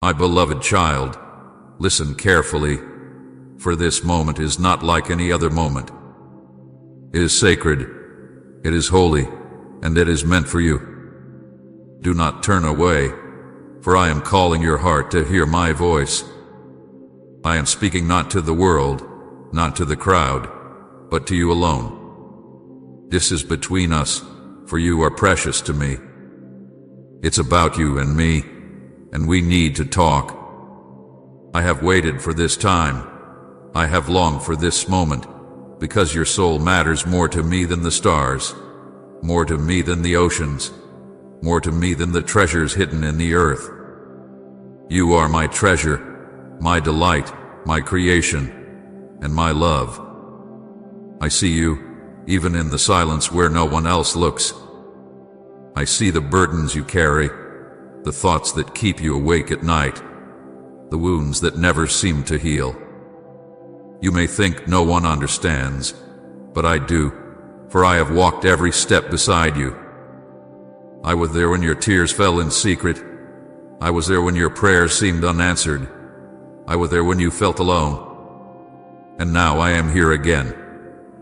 My beloved child, listen carefully, for this moment is not like any other moment. It is sacred, it is holy, and it is meant for you. Do not turn away, for I am calling your heart to hear my voice. I am speaking not to the world, not to the crowd, but to you alone. This is between us, for you are precious to me. It's about you and me, and we need to talk. I have waited for this time. I have longed for this moment, because your soul matters more to me than the stars, more to me than the oceans, more to me than the treasures hidden in the earth. You are my treasure, my delight, my creation, and my love. I see you, even in the silence where no one else looks. I see the burdens you carry, the thoughts that keep you awake at night, the wounds that never seem to heal. You may think no one understands, but I do, for I have walked every step beside you. I was there when your tears fell in secret. I was there when your prayers seemed unanswered. I was there when you felt alone. And now I am here again,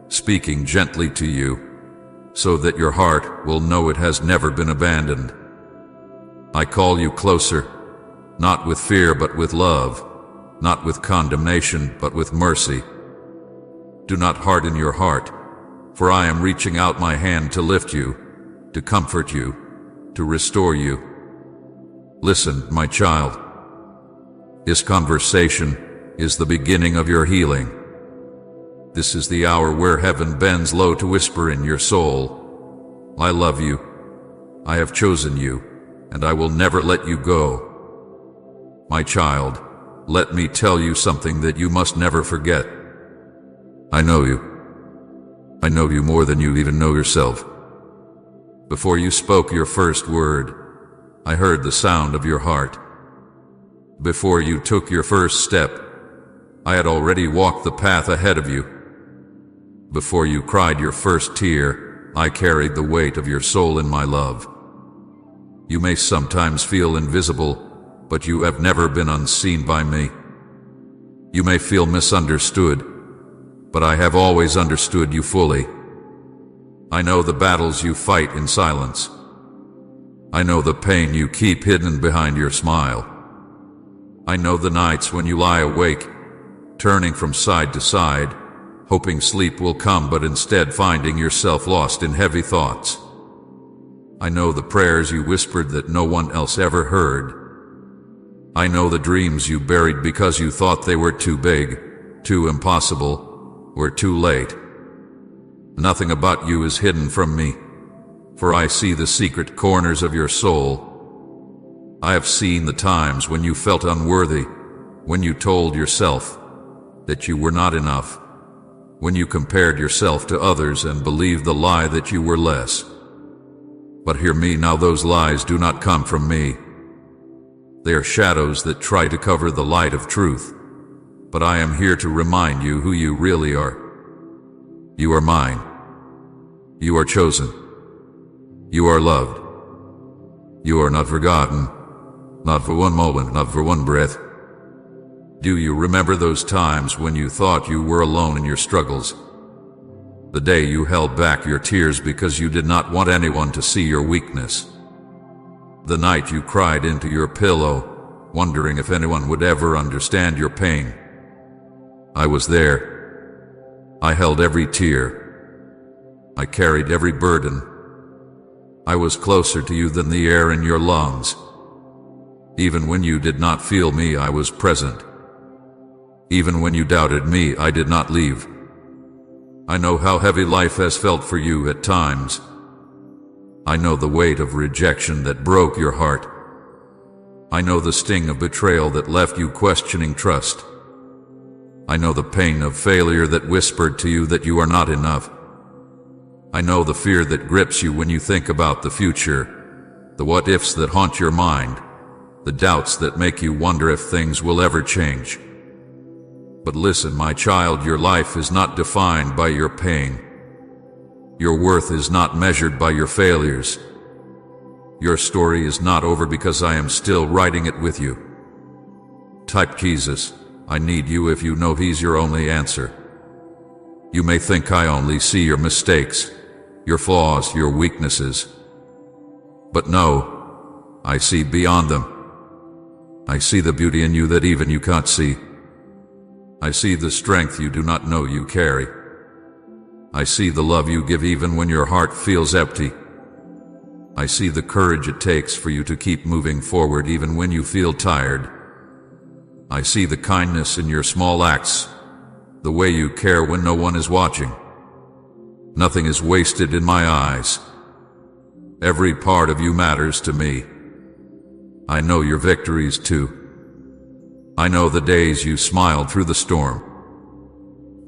speaking gently to you, so that your heart will know it has never been abandoned. I call you closer, not with fear but with love, not with condemnation but with mercy. Do not harden your heart, for I am reaching out my hand to lift you, to comfort you, to restore you. Listen, my child. This conversation is the beginning of your healing. This is the hour where heaven bends low to whisper in your soul, I love you, I have chosen you, and I will never let you go. My child, let me tell you something that you must never forget. I know you. I know you more than you even know yourself. Before you spoke your first word, I heard the sound of your heart. Before you took your first step, I had already walked the path ahead of you. Before you cried your first tear, I carried the weight of your soul in my love. You may sometimes feel invisible, but you have never been unseen by me. You may feel misunderstood, but I have always understood you fully. I know the battles you fight in silence. I know the pain you keep hidden behind your smile. I know the nights when you lie awake, turning from side to side, hoping sleep will come but instead finding yourself lost in heavy thoughts. I know the prayers you whispered that no one else ever heard. I know the dreams you buried because you thought they were too big, too impossible, or too late. Nothing about you is hidden from me, for I see the secret corners of your soul. I have seen the times when you felt unworthy, when you told yourself that you were not enough, when you compared yourself to others and believed the lie that you were less. But hear me now, those lies do not come from me. They are shadows that try to cover the light of truth. But I am here to remind you who you really are. You are mine. You are chosen. You are loved. You are not forgotten. Not for one moment, not for one breath. Do you remember those times when you thought you were alone in your struggles? The day you held back your tears because you did not want anyone to see your weakness. The night you cried into your pillow, wondering if anyone would ever understand your pain. I was there. I held every tear. I carried every burden. I was closer to you than the air in your lungs. Even when you did not feel me, I was present. Even when you doubted me, I did not leave. I know how heavy life has felt for you at times. I know the weight of rejection that broke your heart. I know the sting of betrayal that left you questioning trust. I know the pain of failure that whispered to you that you are not enough. I know the fear that grips you when you think about the future, the what-ifs that haunt your mind, the doubts that make you wonder if things will ever change. But listen, my child, your life is not defined by your pain. Your worth is not measured by your failures. Your story is not over because I am still writing it with you. type Jesus, I need you if you know he's your only answer. You may think I only see your mistakes, your flaws, your weaknesses. But no, I see beyond them. I see the beauty in you that even you can't see. I see the strength you do not know you carry. I see the love you give even when your heart feels empty. I see the courage it takes for you to keep moving forward even when you feel tired. I see the kindness in your small acts, the way you care when no one is watching. Nothing is wasted in my eyes. Every part of you matters to me. I know your victories too. I know the days you smiled through the storm.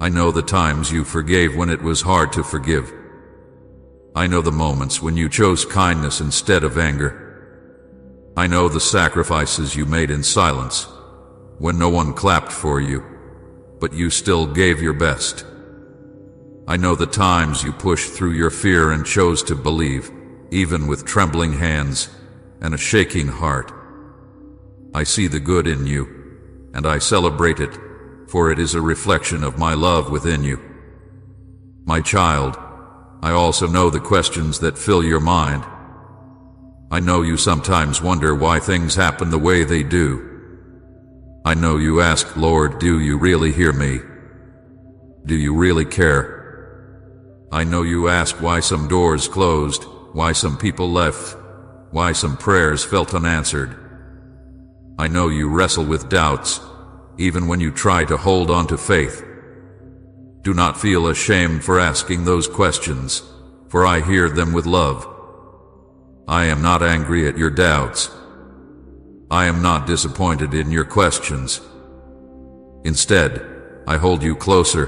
I know the times you forgave when it was hard to forgive. I know the moments when you chose kindness instead of anger. I know the sacrifices you made in silence, when no one clapped for you, but you still gave your best. I know the times you pushed through your fear and chose to believe, even with trembling hands and a shaking heart. I see the good in you, and I celebrate it, for it is a reflection of my love within you. My child, I also know the questions that fill your mind. I know you sometimes wonder why things happen the way they do. I know you ask, Lord, do you really hear me? Do you really care? I know you ask why some doors closed, why some people left, why some prayers felt unanswered. I know you wrestle with doubts, even when you try to hold on to faith. Do not feel ashamed for asking those questions, for I hear them with love. I am not angry at your doubts. I am not disappointed in your questions. Instead, I hold you closer,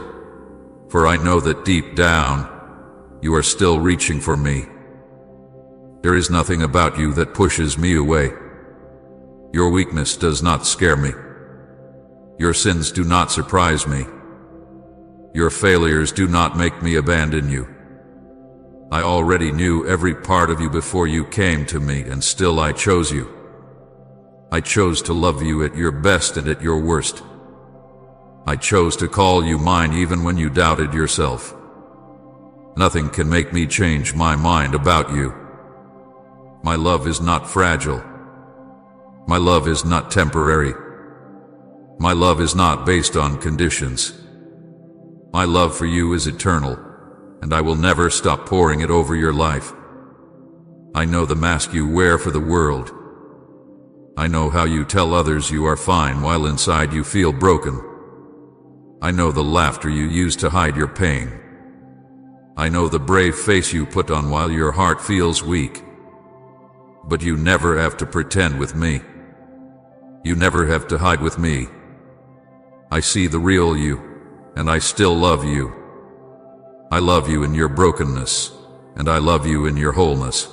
for I know that deep down, you are still reaching for me. There is nothing about you that pushes me away. Your weakness does not scare me. Your sins do not surprise me. Your failures do not make me abandon you. I already knew every part of you before you came to me, and still I chose you. I chose to love you at your best and at your worst. I chose to call you mine even when you doubted yourself. Nothing can make me change my mind about you. My love is not fragile. My love is not temporary. My love is not based on conditions. My love for you is eternal, and I will never stop pouring it over your life. I know the mask you wear for the world. I know how you tell others you are fine while inside you feel broken. I know the laughter you use to hide your pain. I know the brave face you put on while your heart feels weak. But you never have to pretend with me. You never have to hide with me. I see the real you, and I still love you. I love you in your brokenness, and I love you in your wholeness.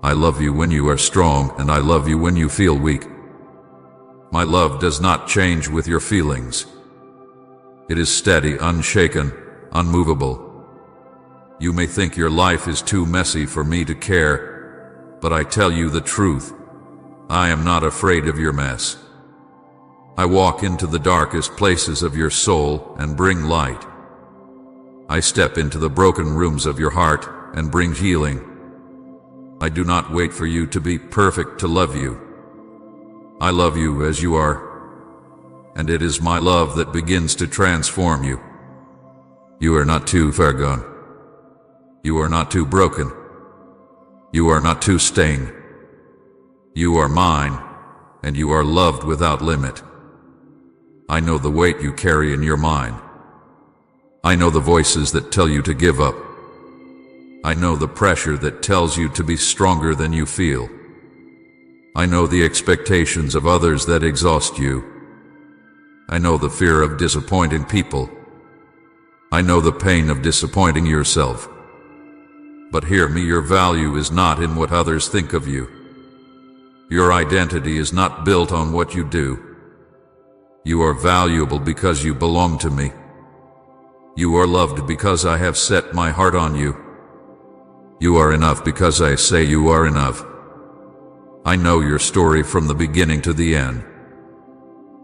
I love you when you are strong, and I love you when you feel weak. My love does not change with your feelings. It is steady, unshaken, unmovable. You may think your life is too messy for me to care, but I tell you the truth. I am not afraid of your mess. I walk into the darkest places of your soul and bring light. I step into the broken rooms of your heart and bring healing. I do not wait for you to be perfect to love you. I love you as you are, and it is my love that begins to transform you. You are not too far gone. You are not too broken. You are not too stained. You are mine, and you are loved without limit. I know the weight you carry in your mind. I know the voices that tell you to give up. I know the pressure that tells you to be stronger than you feel. I know the expectations of others that exhaust you. I know the fear of disappointing people. I know the pain of disappointing yourself. But hear me, your value is not in what others think of you. Your identity is not built on what you do. You are valuable because you belong to me. You are loved because I have set my heart on you. You are enough because I say you are enough. I know your story from the beginning to the end.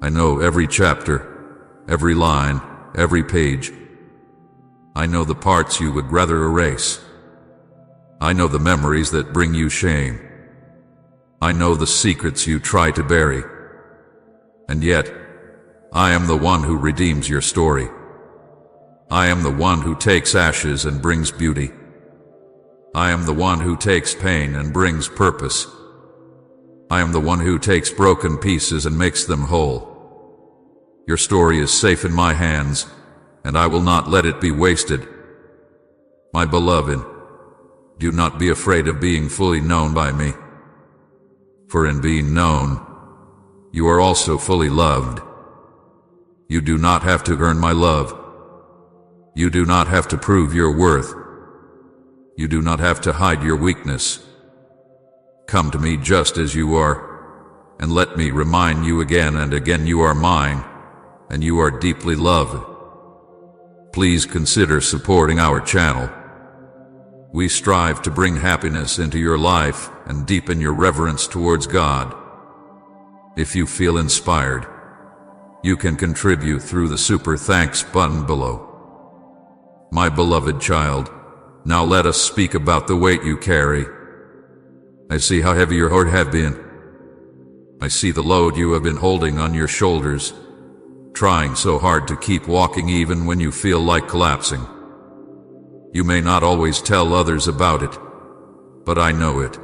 I know every chapter, every line, every page. I know the parts you would rather erase. I know the memories that bring you shame. I know the secrets you try to bury. And yet, I am the one who redeems your story. I am the one who takes ashes and brings beauty. I am the one who takes pain and brings purpose. I am the one who takes broken pieces and makes them whole. Your story is safe in my hands, and I will not let it be wasted. My beloved, do not be afraid of being fully known by me. For in being known, you are also fully loved. You do not have to earn my love. You do not have to prove your worth. You do not have to hide your weakness. Come to me just as you are, and let me remind you again and again you are mine, and you are deeply loved. Please consider supporting our channel. We strive to bring happiness into your life and deepen your reverence towards God. If you feel inspired, you can contribute through the Super Thanks button below. My beloved child, now let us speak about the weight you carry. I see how heavy your heart has been. I see the load you have been holding on your shoulders, trying so hard to keep walking even when you feel like collapsing. You may not always tell others about it, but I know it.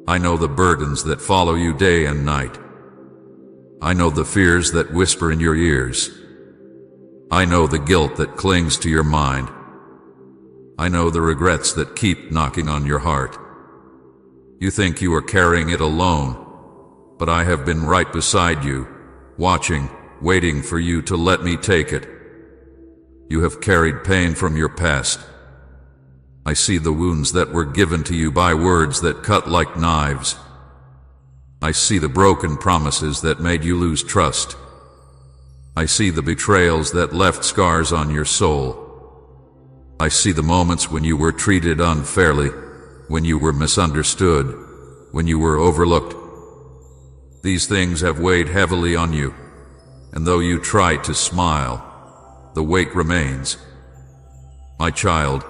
I know the burdens that follow you day and night. I know the fears that whisper in your ears. I know the guilt that clings to your mind. I know the regrets that keep knocking on your heart. You think you are carrying it alone, but I have been right beside you, watching, waiting for you to let me take it. You have carried pain from your past. I see the wounds that were given to you by words that cut like knives. I see the broken promises that made you lose trust. I see the betrayals that left scars on your soul. I see the moments when you were treated unfairly, when you were misunderstood, when you were overlooked. These things have weighed heavily on you, and though you try to smile, the weight remains. My child,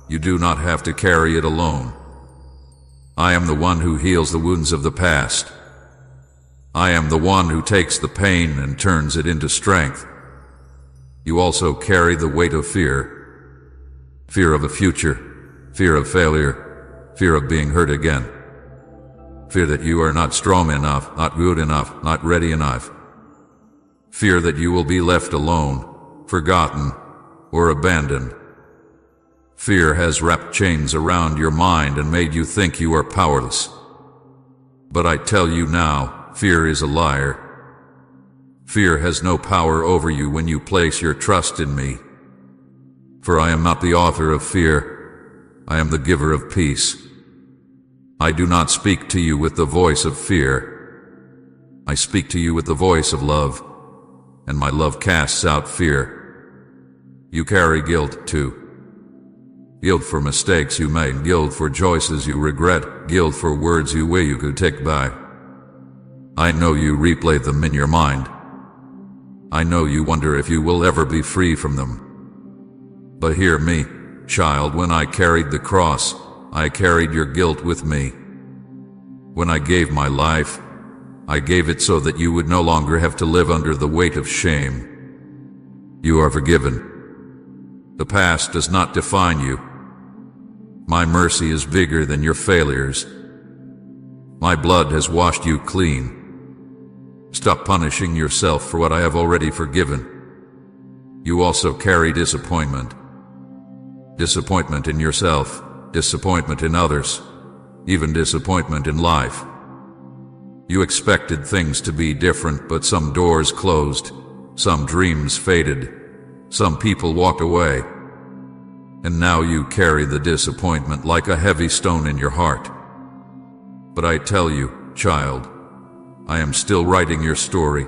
you do not have to carry it alone. I am the one who heals the wounds of the past. I am the one who takes the pain and turns it into strength. You also carry the weight of fear. Fear of the future, fear of failure, fear of being hurt again. Fear that you are not strong enough, not good enough, not ready enough. Fear that you will be left alone, forgotten, or abandoned. Fear has wrapped chains around your mind and made you think you are powerless. But I tell you now, fear is a liar. Fear has no power over you when you place your trust in me. For I am not the author of fear, I am the giver of peace. I do not speak to you with the voice of fear. I speak to you with the voice of love, and my love casts out fear. You carry guilt too. Guilt for mistakes you made, guilt for choices you regret, guilt for words you wish you could take back. I know you replay them in your mind. I know you wonder if you will ever be free from them. But hear me, child, when I carried the cross, I carried your guilt with me. When I gave my life, I gave it so that you would no longer have to live under the weight of shame. You are forgiven. The past does not define you. My mercy is bigger than your failures. My blood has washed you clean. Stop punishing yourself for what I have already forgiven. You also carry disappointment. Disappointment in yourself, disappointment in others, even disappointment in life. You expected things to be different, but some doors closed, some dreams faded, some people walked away. And now you carry the disappointment like a heavy stone in your heart. But I tell you, child, I am still writing your story.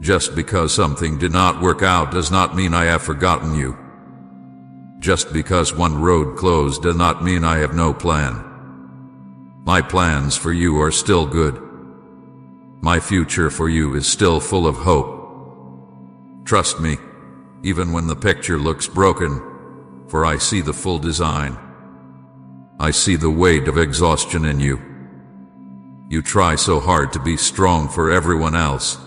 Just because something did not work out does not mean I have forgotten you. Just because one road closed does not mean I have no plan. My plans for you are still good. My future for you is still full of hope. Trust me, even when the picture looks broken, for I see the full design. I see the weight of exhaustion in you. You try so hard to be strong for everyone else.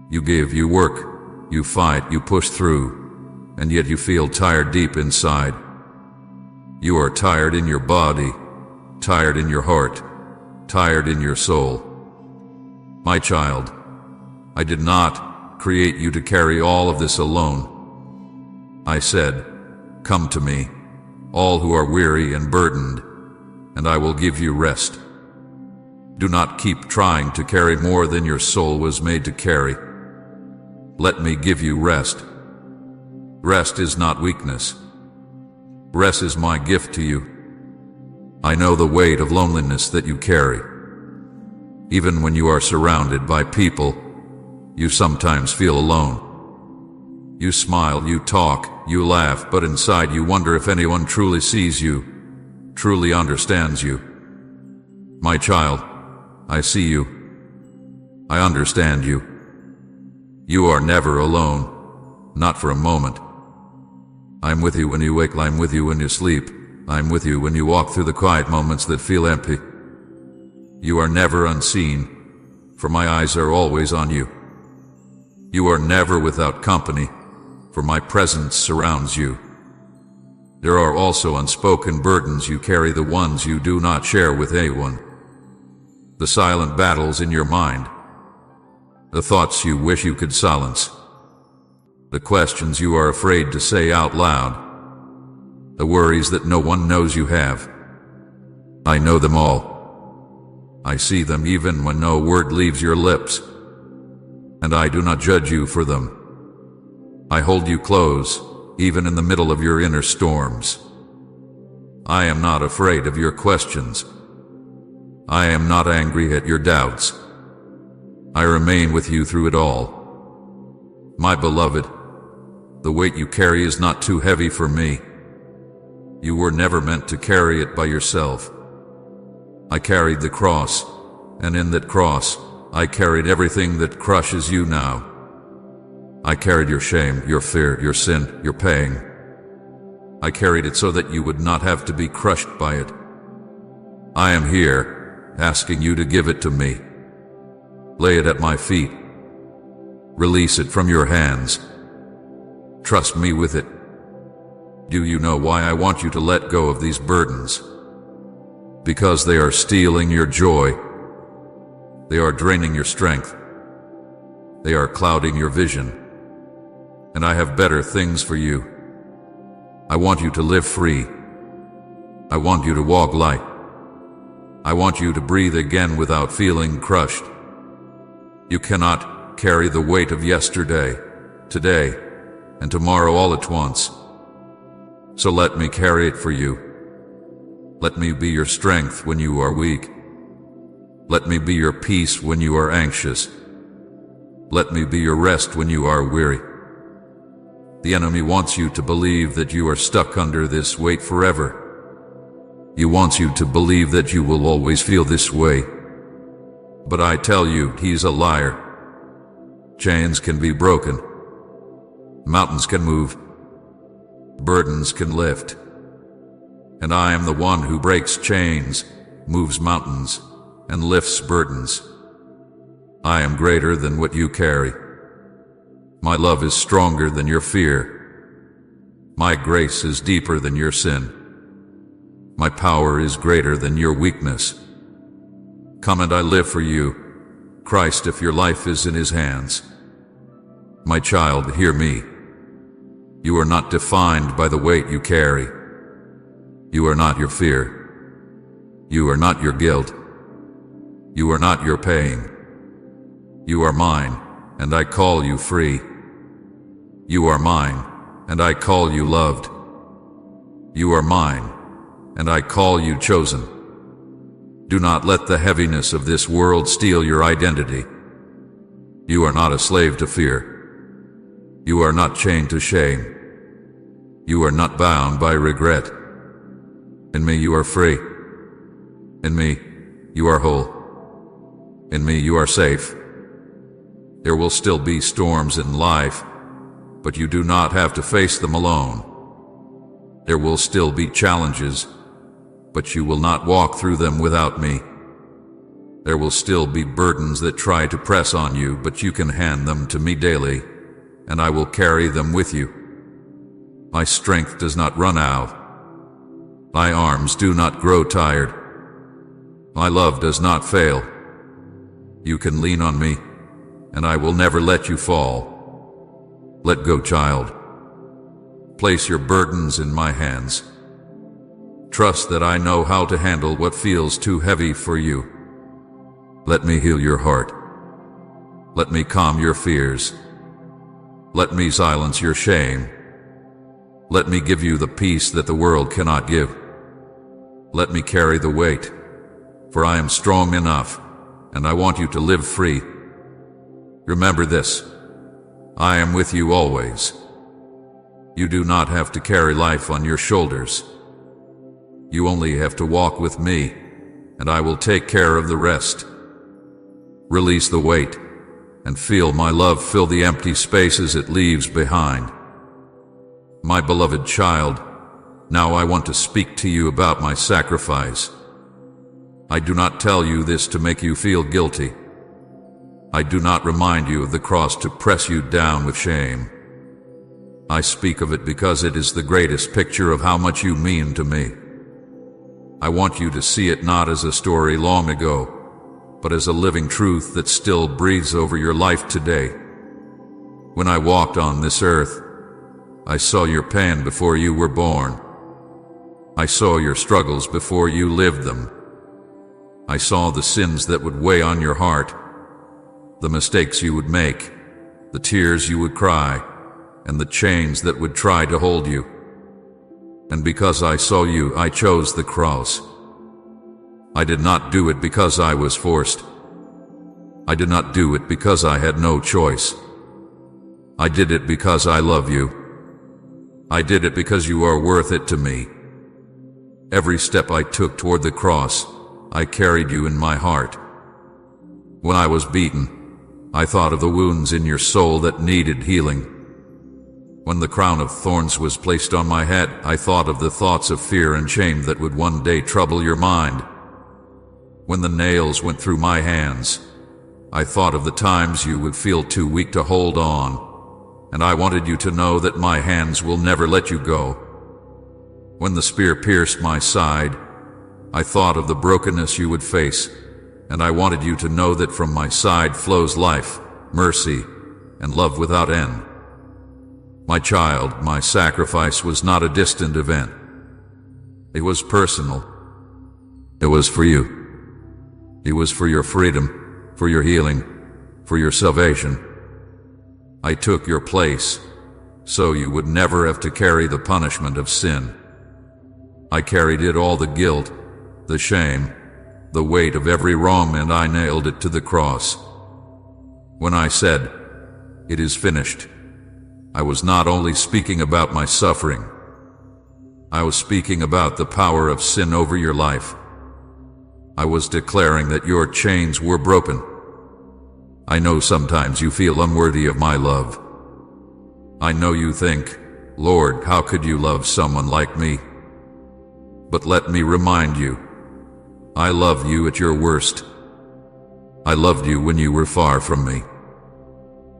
You give, you work, you fight, you push through, and yet you feel tired deep inside. You are tired in your body, tired in your heart, tired in your soul. My child, I did not create you to carry all of this alone. I said, "Come to me, all who are weary and burdened, and I will give you rest." Do not keep trying to carry more than your soul was made to carry. Let me give you rest. Rest is not weakness. Rest is my gift to you. I know the weight of loneliness that you carry. Even when you are surrounded by people, you sometimes feel alone. You smile, you talk, you laugh, but inside you wonder if anyone truly sees you, truly understands you. My child, I see you. I understand you. You are never alone, not for a moment. I'm with you when you wake, I'm with you when you sleep. I'm with you when you walk through the quiet moments that feel empty. You are never unseen, for my eyes are always on you. You are never without company, for my presence surrounds you. There are also unspoken burdens you carry, the ones you do not share with anyone. The silent battles in your mind, the thoughts you wish you could silence, the questions you are afraid to say out loud, the worries that no one knows you have. I know them all. I see them even when no word leaves your lips, and I do not judge you for them. I hold you close, even in the middle of your inner storms. I am not afraid of your questions. I am not angry at your doubts. I remain with you through it all. My beloved, the weight you carry is not too heavy for me. You were never meant to carry it by yourself. I carried the cross, and in that cross, I carried everything that crushes you now. I carried your shame, your fear, your sin, your pain. I carried it so that you would not have to be crushed by it. I am here, asking you to give it to me. Lay it at my feet. Release it from your hands. Trust me with it. Do you know why I want you to let go of these burdens? Because they are stealing your joy. They are draining your strength. They are clouding your vision. And I have better things for you. I want you to live free. I want you to walk light. I want you to breathe again without feeling crushed. You cannot carry the weight of yesterday, today, and tomorrow all at once. So let me carry it for you. Let me be your strength when you are weak. Let me be your peace when you are anxious. Let me be your rest when you are weary. The enemy wants you to believe that you are stuck under this weight forever. He wants you to believe that you will always feel this way. But I tell you, he's a liar. Chains can be broken. Mountains can move. Burdens can lift. And I am the one who breaks chains, moves mountains, and lifts burdens. I am greater than what you carry. My love is stronger than your fear. My grace is deeper than your sin. My power is greater than your weakness. Come and I live for you, Christ, if your life is in his hands. My child, hear me. You are not defined by the weight you carry. You are not your fear. You are not your guilt. You are not your pain. You are mine, and I call you free. You are mine, and I call you loved. You are mine, and I call you chosen. Do not let the heaviness of this world steal your identity. You are not a slave to fear. You are not chained to shame. You are not bound by regret. In me you are free. In me you are whole. In me you are safe. There will still be storms in life, but you do not have to face them alone. There will still be challenges, but you will not walk through them without me. There will still be burdens that try to press on you, but you can hand them to me daily, and I will carry them with you. My strength does not run out. My arms do not grow tired. My love does not fail. You can lean on me, and I will never let you fall. Let go, child. Place your burdens in my hands. Trust that I know how to handle what feels too heavy for you. Let me heal your heart. Let me calm your fears. Let me silence your shame. Let me give you the peace that the world cannot give. Let me carry the weight, for I am strong enough, and I want you to live free. Remember this: I am with you always. You do not have to carry life on your shoulders. You only have to walk with me, and I will take care of the rest. Release the weight, and feel my love fill the empty spaces it leaves behind. My beloved child, now I want to speak to you about my sacrifice. I do not tell you this to make you feel guilty. I do not remind you of the cross to press you down with shame. I speak of it because it is the greatest picture of how much you mean to me. I want you to see it not as a story long ago, but as a living truth that still breathes over your life today. When I walked on this earth, I saw your pain before you were born. I saw your struggles before you lived them. I saw the sins that would weigh on your heart, the mistakes you would make, the tears you would cry, and the chains that would try to hold you. And because I saw you, I chose the cross. I did not do it because I was forced. I did not do it because I had no choice. I did it because I love you. I did it because you are worth it to me. Every step I took toward the cross, I carried you in my heart. When I was beaten, I thought of the wounds in your soul that needed healing. When the crown of thorns was placed on my head, I thought of the thoughts of fear and shame that would one day trouble your mind. When the nails went through my hands, I thought of the times you would feel too weak to hold on, and I wanted you to know that my hands will never let you go. When the spear pierced my side, I thought of the brokenness you would face, and I wanted you to know that from my side flows life, mercy, and love without end. My child, my sacrifice was not a distant event. It was personal. It was for you. It was for your freedom, for your healing, for your salvation. I took your place, so you would never have to carry the punishment of sin. I carried it all, the guilt, the shame, the weight of every wrong, and I nailed it to the cross. When I said, "It is finished," I was not only speaking about my suffering. I was speaking about the power of sin over your life. I was declaring that your chains were broken. I know sometimes you feel unworthy of my love. I know you think, "Lord, how could you love someone like me?" But let me remind you, I love you at your worst. I loved you when you were far from me.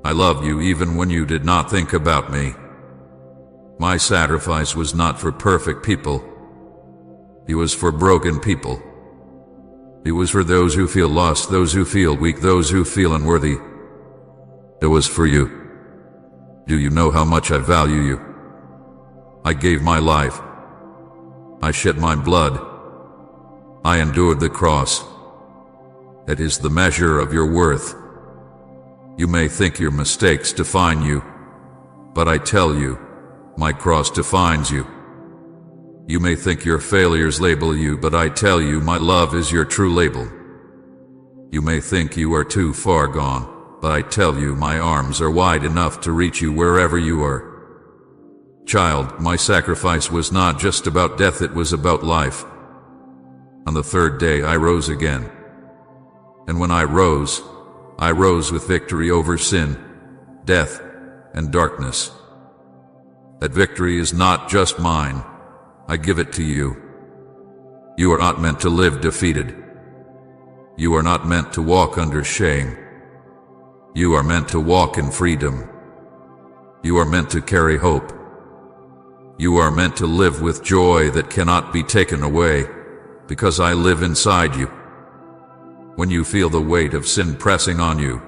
I loved you even when you did not think about me. My sacrifice was not for perfect people. It was for broken people. It was for those who feel lost, those who feel weak, those who feel unworthy. It was for you. Do you know how much I value you? I gave my life. I shed my blood. I endured the cross. It is the measure of your worth. You may think your mistakes define you, but I tell you, my cross defines you. You may think your failures label you, but I tell you, my love is your true label. You may think you are too far gone, but I tell you, my arms are wide enough to reach you wherever you are. Child, my sacrifice was not just about death, it was about life. On the third day I rose again. And when I rose with victory over sin, death, and darkness. That victory is not just mine. I give it to you. You are not meant to live defeated. You are not meant to walk under shame. You are meant to walk in freedom. You are meant to carry hope. You are meant to live with joy that cannot be taken away, because I live inside you. When you feel the weight of sin pressing on you,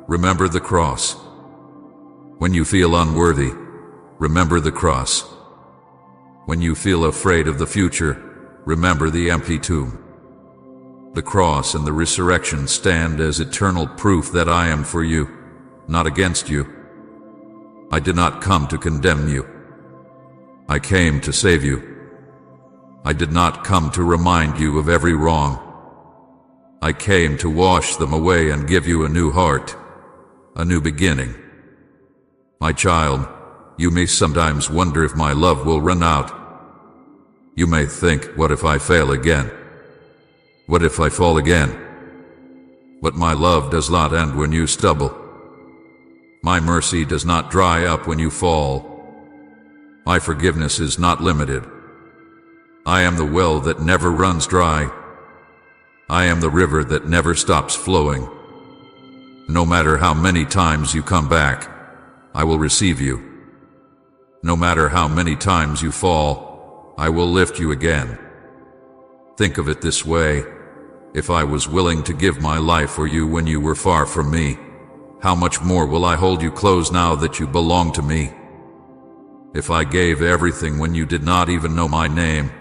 remember the cross. When you feel unworthy, remember the cross. When you feel afraid of the future, remember the empty tomb. The cross and the resurrection stand as eternal proof that I am for you, not against you. I did not come to condemn you. I came to save you. I did not come to remind you of every wrong. I came to wash them away and give you a new heart, a new beginning. My child, you may sometimes wonder if my love will run out. You may think, what if I fail again? What if I fall again? But my love does not end when you stumble. My mercy does not dry up when you fall. My forgiveness is not limited. I am the well that never runs dry. I am the river that never stops flowing. No matter how many times you come back, I will receive you. No matter how many times you fall, I will lift you again. Think of it this way: if I was willing to give my life for you when you were far from me, how much more will I hold you close now that you belong to me? If I gave everything when you did not even know my name,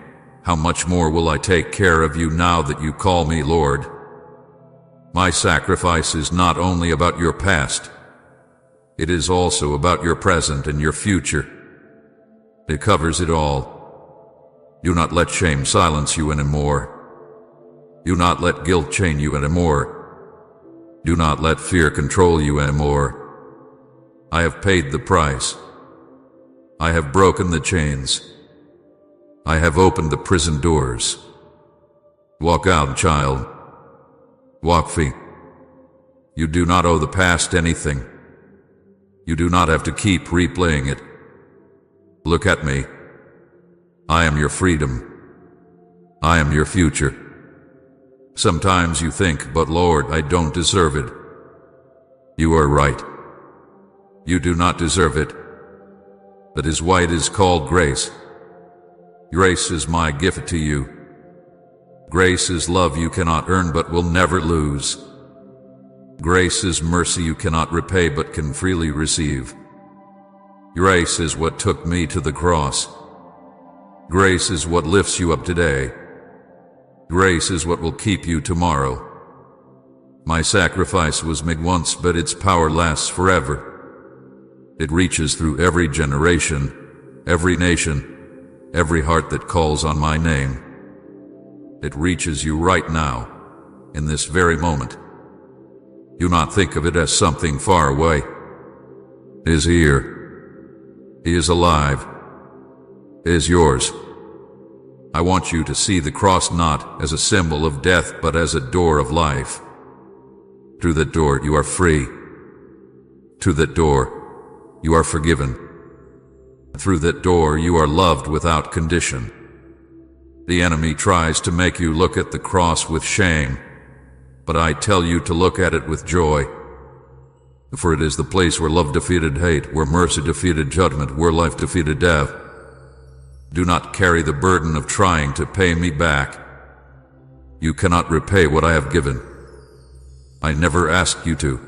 how much more will I take care of you now that you call me Lord? My sacrifice is not only about your past, it is also about your present and your future. It covers it all. Do not let shame silence you anymore. Do not let guilt chain you anymore. Do not let fear control you anymore. I have paid the price. I have broken the chains. I have opened the prison doors. Walk out, child. Walk free. You do not owe the past anything. You do not have to keep replaying it. Look at me. I am your freedom. I am your future. Sometimes you think, but Lord, I don't deserve it. You are right. You do not deserve it. That is why it is called grace. Grace is my gift to you. Grace is love you cannot earn but will never lose. Grace is mercy you cannot repay but can freely receive. Grace is what took me to the cross. Grace is what lifts you up today. Grace is what will keep you tomorrow. My sacrifice was made once, but its power lasts forever. It reaches through every generation, every nation, every heart that calls on my name. It reaches you right now, in this very moment. Do not think of it as something far away. It is here. He is alive. It is yours. I want you to see the cross not as a symbol of death, but as a door of life. Through that door you are free. Through that door you are forgiven. Through that door you are loved without condition. The enemy tries to make you look at the cross with shame, but I tell you to look at it with joy. For it is the place where love defeated hate, where mercy defeated judgment, where life defeated death. Do not carry the burden of trying to pay me back. You cannot repay what I have given. I never asked you to.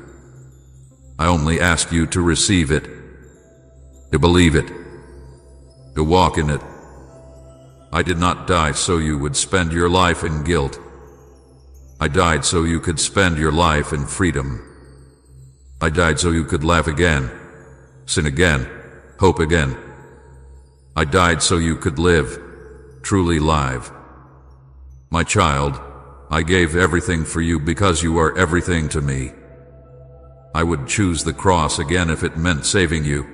I only ask you to receive it, to believe it, to walk in it. I did not die so you would spend your life in guilt. I died so you could spend your life in freedom. I died so you could laugh again, sin again, hope again. I died so you could live, truly live. My child, I gave everything for you because you are everything to me. I would choose the cross again if it meant saving you.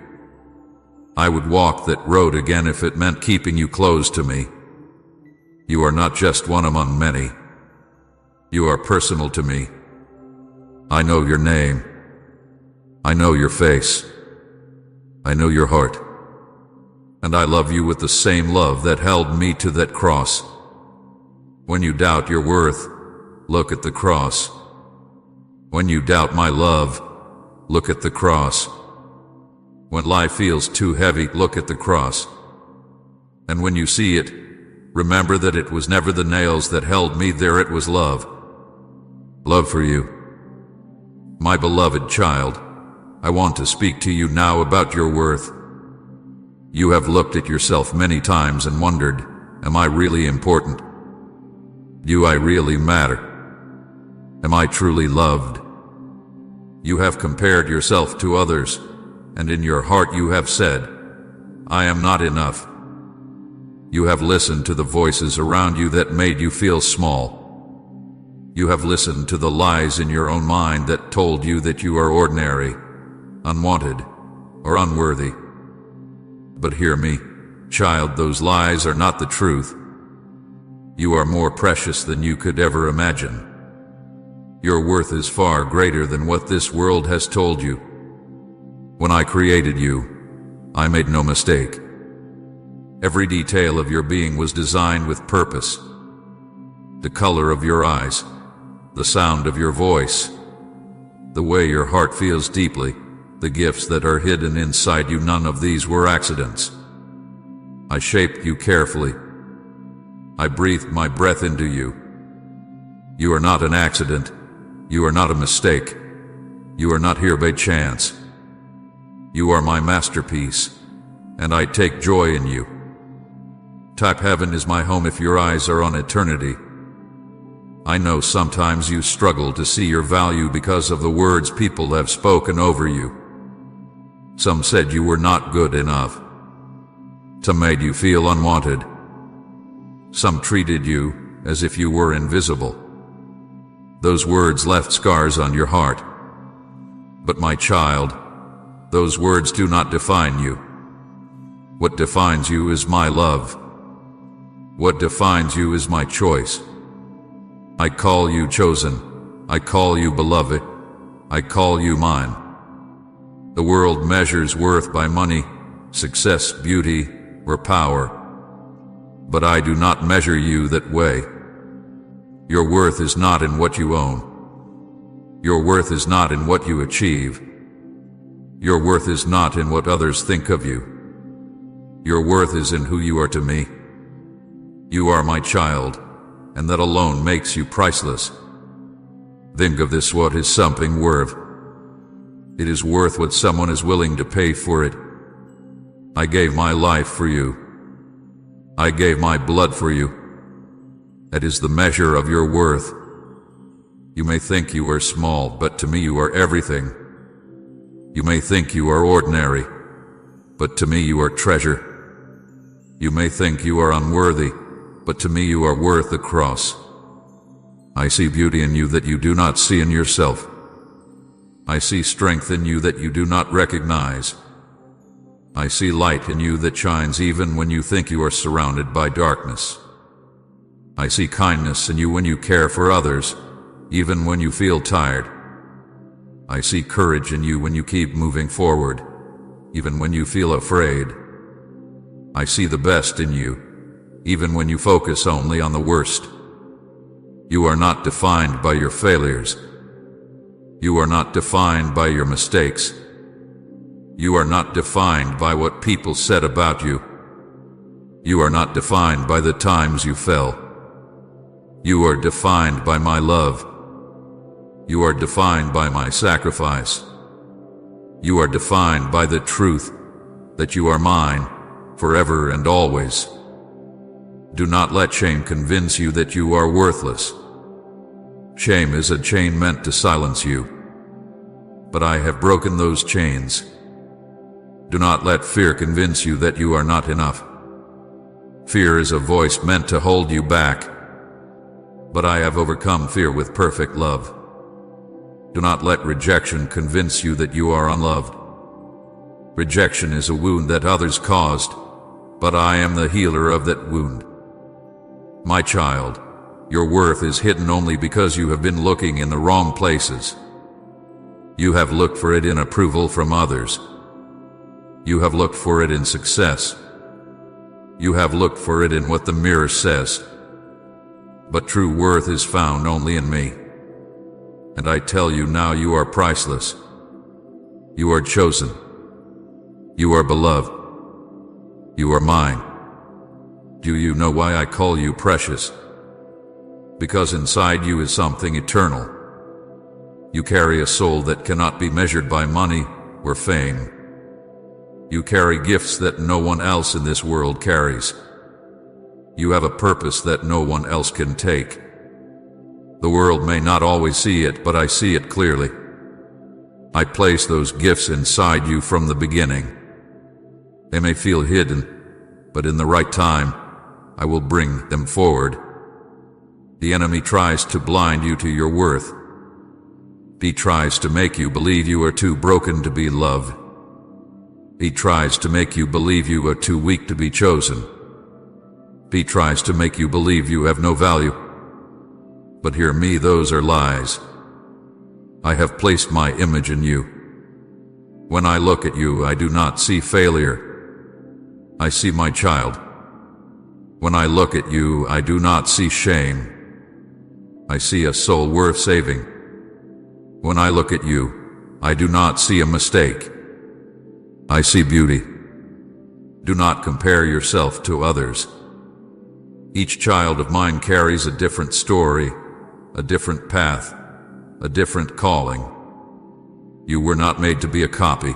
I would walk that road again if it meant keeping you close to me. You are not just one among many. You are personal to me, I know your name. I know your face. I know your heart. And I love you with the same love that held me to that cross. When you doubt your worth, look at the cross. When you doubt my love, look at the cross. When life feels too heavy, look at the cross. And when you see it, remember that it was never the nails that held me there, it was love. Love for you. My beloved child, I want to speak to you now about your worth. You have looked at yourself many times and wondered, am I really important? Do I really matter? Am I truly loved? You have compared yourself to others, and in your heart you have said, I am not enough. You have listened to the voices around you that made you feel small. You have listened to the lies in your own mind that told you that you are ordinary, unwanted, or unworthy. But hear me, child, those lies are not the truth. You are more precious than you could ever imagine. Your worth is far greater than what this world has told you. When I created you, I made no mistake. Every detail of your being was designed with purpose. The color of your eyes, the sound of your voice, the way your heart feels deeply, the gifts that are hidden inside you, none of these were accidents. I shaped you carefully. I breathed my breath into you. You are not an accident. You are not a mistake. You are not here by chance. You are my masterpiece, and I take joy in you. Type heaven is my home if your eyes are on eternity. I know sometimes you struggle to see your value because of the words people have spoken over you. Some said you were not good enough. Some made you feel unwanted. Some treated you as if you were invisible. Those words left scars on your heart. But my child, those words do not define you. What defines you is my love. What defines you is my choice. I call you chosen. I call you beloved. I call you mine. The world measures worth by money, success, beauty, or power. But I do not measure you that way. Your worth is not in what you own. Your worth is not in what you achieve. Your worth is not in what others think of you. Your worth is in who you are to me. You are my child, and that alone makes you priceless. Think of this: what is something worth? It is worth what someone is willing to pay for it. I gave my life for you. I gave my blood for you. That is the measure of your worth. You may think you are small, but to me you are everything. You may think you are ordinary, but to me you are treasure. You may think you are unworthy, but to me you are worth the cross. I see beauty in you that you do not see in yourself. I see strength in you that you do not recognize. I see light in you that shines even when you think you are surrounded by darkness. I see kindness in you when you care for others, even when you feel tired. I see courage in you when you keep moving forward, even when you feel afraid. I see the best in you, even when you focus only on the worst. You are not defined by your failures. You are not defined by your mistakes. You are not defined by what people said about you. You are not defined by the times you fell. You are defined by my love. You are defined by my sacrifice. You are defined by the truth that you are mine forever and always. Do not let shame convince you that you are worthless. Shame is a chain meant to silence you, but I have broken those chains. Do not let fear convince you that you are not enough. Fear is a voice meant to hold you back, but I have overcome fear with perfect love. Do not let rejection convince you that you are unloved. Rejection is a wound that others caused, but I am the healer of that wound. My child, your worth is hidden only because you have been looking in the wrong places. You have looked for it in approval from others. You have looked for it in success. You have looked for it in what the mirror says. But true worth is found only in me. And I tell you now, you are priceless. You are chosen. You are beloved. You are mine. Do you know why I call you precious? Because inside you is something eternal. You carry a soul that cannot be measured by money or fame. You carry gifts that no one else in this world carries. You have a purpose that no one else can take. The world may not always see it, but I see it clearly. I place those gifts inside you from the beginning. They may feel hidden, but in the right time, I will bring them forward. The enemy tries to blind you to your worth. He tries to make you believe you are too broken to be loved. He tries to make you believe you are too weak to be chosen. He tries to make you believe you have no value. But hear me, those are lies. I have placed my image in you. When I look at you, I do not see failure. I see my child. When I look at you, I do not see shame. I see a soul worth saving. When I look at you, I do not see a mistake. I see beauty. Do not compare yourself to others. Each child of mine carries a different story, a different path, a different calling. You were not made to be a copy.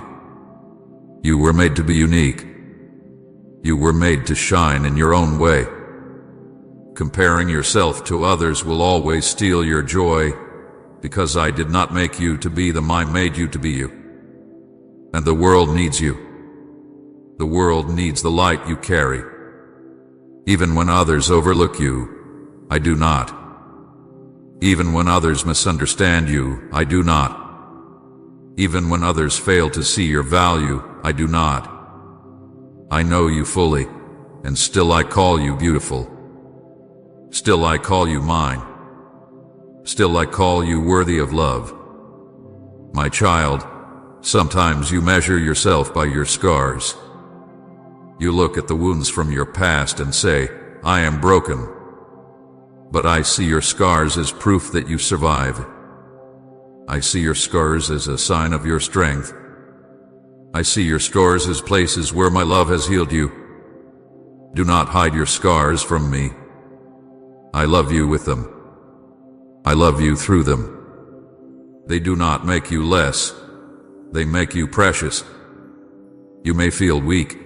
You were made to be unique. You were made to shine in your own way. Comparing yourself to others will always steal your joy, because I did not make you to be them, I made you to be you. And the world needs you. The world needs the light you carry. Even when others overlook you, I do not. Even when others misunderstand you, I do not. Even when others fail to see your value, I do not. I know you fully, and still I call you beautiful. Still I call you mine. Still I call you worthy of love. My child, sometimes you measure yourself by your scars. You look at the wounds from your past and say, I am broken. But I see your scars as proof that you survive. I see your scars as a sign of your strength. I see your scars as places where my love has healed you. Do not hide your scars from me. I love you with them. I love you through them. They do not make you less. They make you precious. You may feel weak,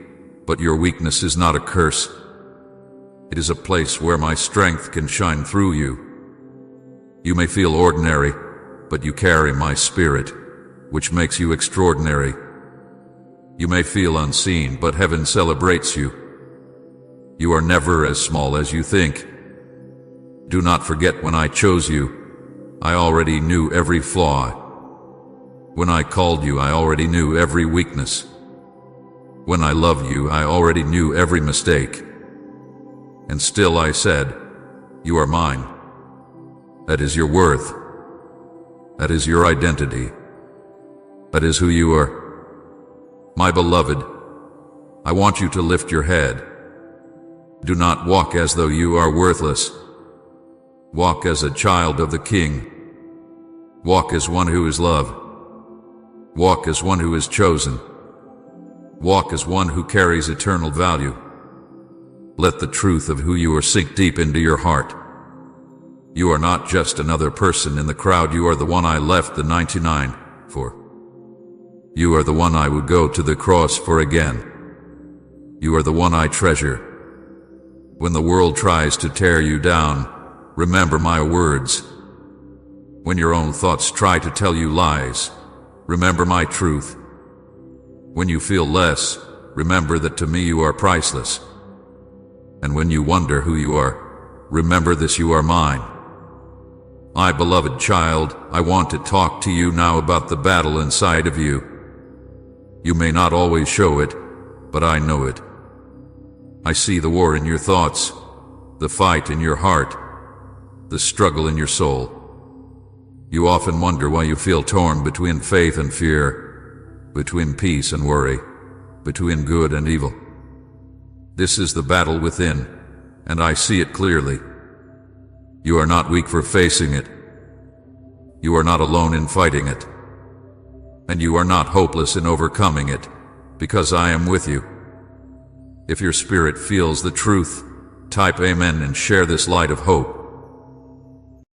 but your weakness is not a curse. It is a place where my strength can shine through you. You may feel ordinary, but you carry my spirit, which makes you extraordinary. You may feel unseen, but heaven celebrates you. You are never as small as you think. Do not forget, when I chose you, I already knew every flaw. When I called you, I already knew every weakness. When I loved you, I already knew every mistake. And still I said, you are mine. That is your worth. That is your identity. That is who you are. My beloved, I want you to lift your head. Do not walk as though you are worthless. Walk as a child of the King. Walk as one who is loved. Walk as one who is chosen. Walk as one who carries eternal value. Let the truth of who you are sink deep into your heart. You are not just another person in the crowd. You are the one I left the 99 for. You are the one I would go to the cross for again. You are the one I treasure. When the world tries to tear you down, remember my words. When your own thoughts try to tell you lies, remember my truth. When you feel less, remember that to me you are priceless. And when you wonder who you are, remember this: you are mine. My beloved child, I want to talk to you now about the battle inside of you. You may not always show it, but I know it. I see the war in your thoughts, the fight in your heart, the struggle in your soul. You often wonder why you feel torn between faith and fear, between peace and worry, between good and evil. This is the battle within, and I see it clearly. You are not weak for facing it. You are not alone in fighting it. And you are not hopeless in overcoming it, because I am with you. If your spirit feels the truth, type Amen and share this light of hope.